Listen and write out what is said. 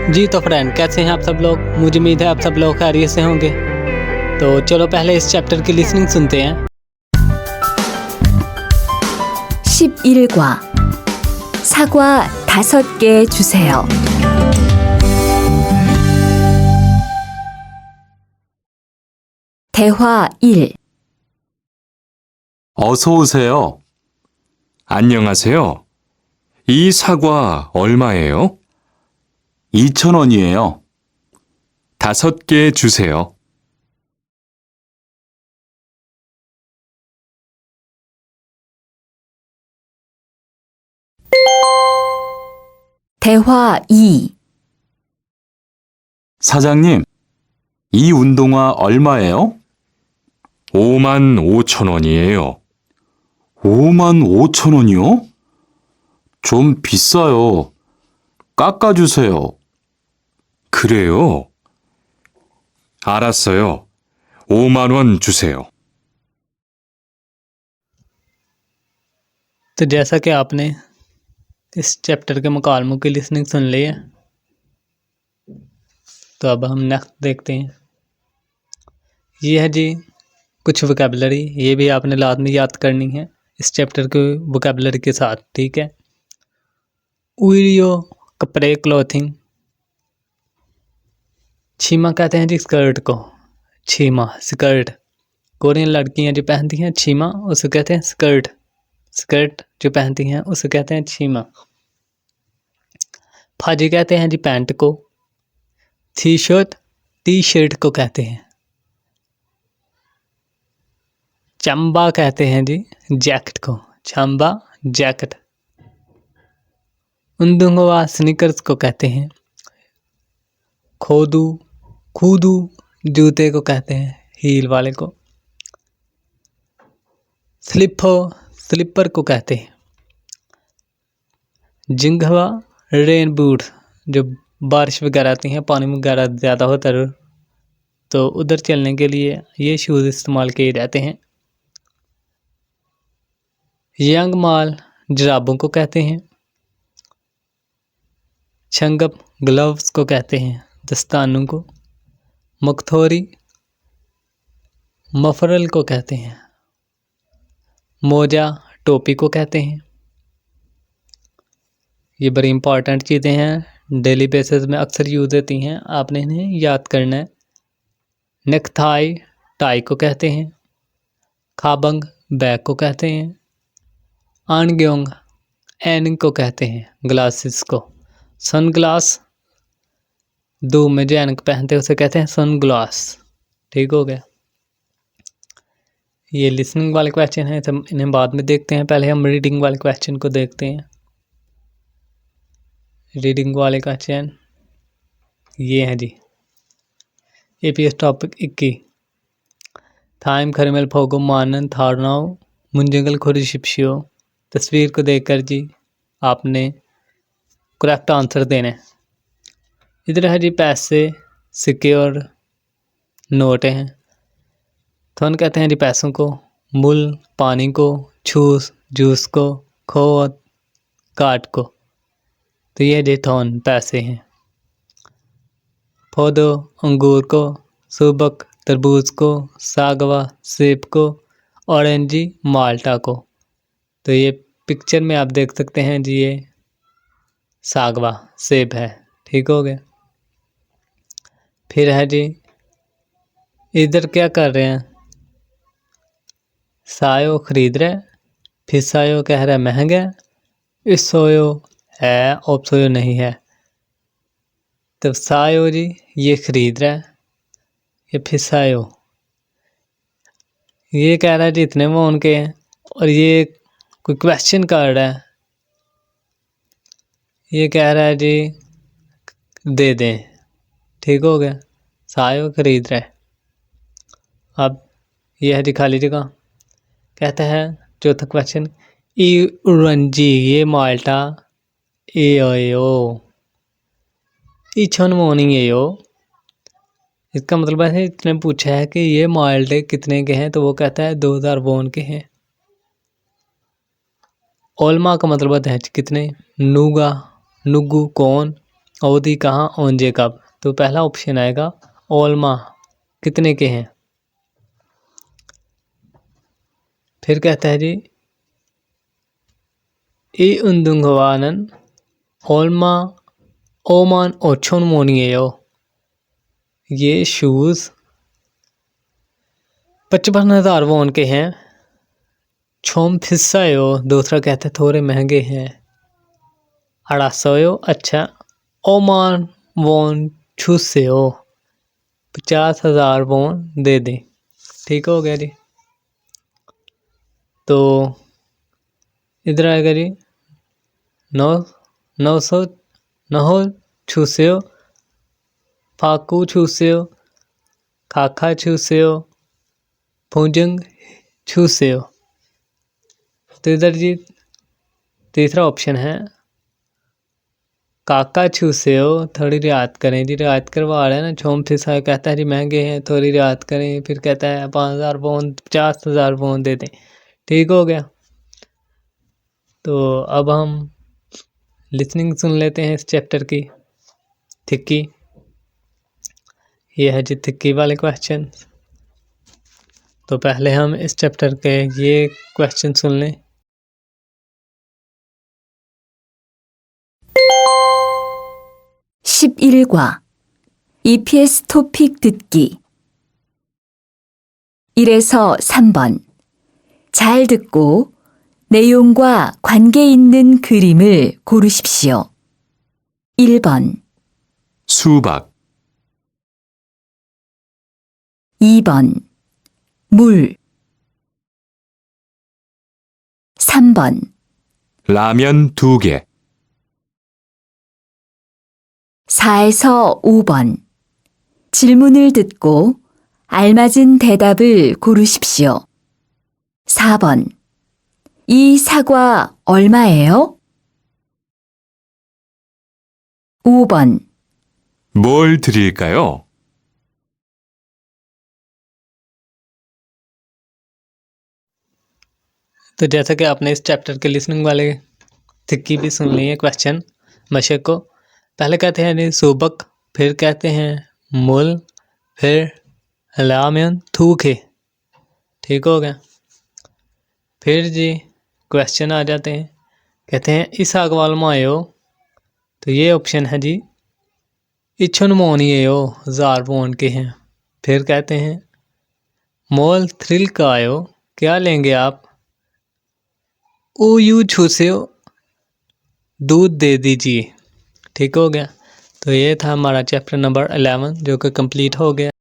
जी तो फ्रेंड, कैसे हैं आप सब लोग। मुझे उम्मीद है आप सब लोग खैरियत से होंगे। तो चलो पहले इस चैप्टर की लिसनिंग सुनते हैं। 11과 사과 5개 주세요. 대화 1. 어서 오세요. 안녕하세요. 이 사과 얼마예요? 2,000원이에요. 5개 주세요. 대화 2. 사장님, 이 운동화 얼마예요? 55,000원이에요. 55,000원이요? 좀 비싸요. 깎아주세요. 그래요? 알았어요. 5만 원 주세요. तो जैसा कि आपने इस चैप्टर के मुकालमों की लिसनिंग सुन ली है, तो अब हम नेक्स्ट देखते हैं। ये है जी कुछ वोकैबुलरी, ये भी आपने लाजमी याद करनी है इस चैप्टर के वोकैबुलरी के साथ, ठीक है। उइरियो कपड़े, क्लोथिंग। छीमा कहते हैं जी स्कर्ट को, छीमा स्कर्ट। कोरियन लड़कियां जो पहनती हैं छीमा, उसे कहते हैं स्कर्ट। स्कर्ट जो पहनती हैं उसे कहते हैं छीमा। फाजी कहते हैं जी पैंट को। टी शर्ट को कहते हैं। चंबा कहते हैं जी जैकेट को, चंबा जैकेट। उंदुंगवा स्नीकर्स को कहते हैं। खूदू जूते को कहते हैं, हील वाले को। स्लीपर को कहते हैं। जिंघवा रेन बूट, जो बारिश वगैरह आती हैं, पानी वगैरह ज़्यादा होता है तो उधर चलने के लिए ये शूज़ इस्तेमाल किए जाते हैं। यंग माल जुराबों को कहते हैं। छंगप ग्लव्स को कहते हैं, दस्तानों को। मकथोरी मफरल को कहते हैं। मोजा टोपी को कहते हैं। ये बड़ी इंपॉर्टेंट चीज़ें हैं, डेली बेसिस में अक्सर यूज़ होती हैं, आपने इन्हें याद करना है। नेकथाई टाई को कहते हैं। खाबंग बैग को कहते हैं। आनग्योंग एनिंग को कहते हैं, ग्लासेस को। सनग्लास, धूप में जो ऐनक पहनते हैं उसे कहते हैं सनग्लास। ठीक हो गया। ये लिसनिंग वाले क्वेश्चन हैं, तो इन्हें बाद में देखते हैं। पहले हम रीडिंग वाले क्वेश्चन को देखते हैं। रीडिंग वाले क्वेश्चन ये हैं जी। APS topic 21। थाइम खरमेल फोगो मानन थारनाओ मुंजंगल खुरिशिप्शियो। तस्वीर को देखकर जी आपने करेक्ट आंसर देना है। इधर है जी पैसे, सिक्के और नोट हैं। थोन कहते हैं जी पैसों को। मुल पानी को। छूस जूस को। खो काट को। तो ये जी थोन पैसे हैं। पौधो अंगूर को। सुबक तरबूज को। सागवा सेब को। ऑरेंजी माल्टा को। तो ये पिक्चर में आप देख सकते हैं जी, ये सागवा सेब है। ठीक हो गया। फिर है जी इधर क्या कर रहे हैं। सायो खरीद रहे, फिर सायो कह रहा है महंगा, इस सोयो है और सोयो नहीं है। तो सायो जी ये खरीद रहा है, ये फिर सायो ये कह रहा है जी इतने में उनके हैं, और ये कोई क्वेश्चन कर रहा है, ये कह रहा है जी दे दें। ठीक हो गया। सायो खरीद रहा है। अब ये है जी खाली जगह। कहता है चौथा क्वेश्चन, ई उरंजी ये माल्टा ए ओ ई छन मोनी ए ओ। इसका मतलब है इसने पूछा है कि ये माल्टे कितने के हैं, तो वो कहता है 2000 वोन के हैं। ओल्मा का मतलब है कितने। नुगा नुगु कौन, ओदी कहाँ ओंजे कब। तो पहला ऑप्शन आएगा ओलमा कितने के हैं। फिर कहता है जी ई उन्दुंगवानन ओलमा ओमान ओछोन मोनियो। ये शूज़ 55,000 वॉन के हैं। छोम फिस्सायो दूसरा कहता है थोड़े महंगे हैं। 800 अच्छा ओमान वॉन छूसेयो 50,000 वॉन दे दें। ठीक हो गया जी। तो इधर आएगा जी 900 नहो छूसेयो फाकू छूसेयो खाखा छूसेयो फूजंग छूसेयो। तो इधर जी तीसरा ऑप्शन है काका छूसेयो थोड़ी रियायत करें जी। रियायत करवा रहे हैं ना। छोम फिसा कहता है जी महंगे हैं थोड़ी रियायत करें। फिर कहता है 5,000 वॉन 50,000 वॉन दे दें। ठीक हो गया। तो अब हम लिसनिंग सुन लेते हैं इस चैप्टर की थिक्की। ये है जी थिक्की वाले क्वेश्चन। तो पहले हम इस चैप्टर के ये क्वेश्चन सुन लें। 11과 EPS 토픽 듣기 1에서 3번 잘 듣고 내용과 관계 있는 그림을 고르십시오. 1번, 수박, 2번 물 3번 라면 2개, 4에서 5번 질문을 듣고 알맞은 대답을 고르십시오. 4번 이 사과 얼마예요? 5번 뭘 드릴까요? तो जैसा कि आपने इस चैप्टर के लिसनिंग वाले थिक्की भी सुन ली है क्वेश्चन मशक को। पहले कहते हैं जी सुबक, फिर कहते हैं मुल, फिर लामियन थूखे। ठीक हो गया। फिर जी क्वेश्चन आ जाते हैं। कहते हैं इस अगवाल मायो। तो ये ऑप्शन है जी इच्छन मोनियो 1000 वॉन के हैं। फिर कहते हैं मोल थ्रिल का आयो क्या लेंगे आप। ओ यू छूसे दूध दे दीजिए। ठीक हो गया। तो ये था हमारा चैप्टर नंबर 11 जो कि कंप्लीट हो गया।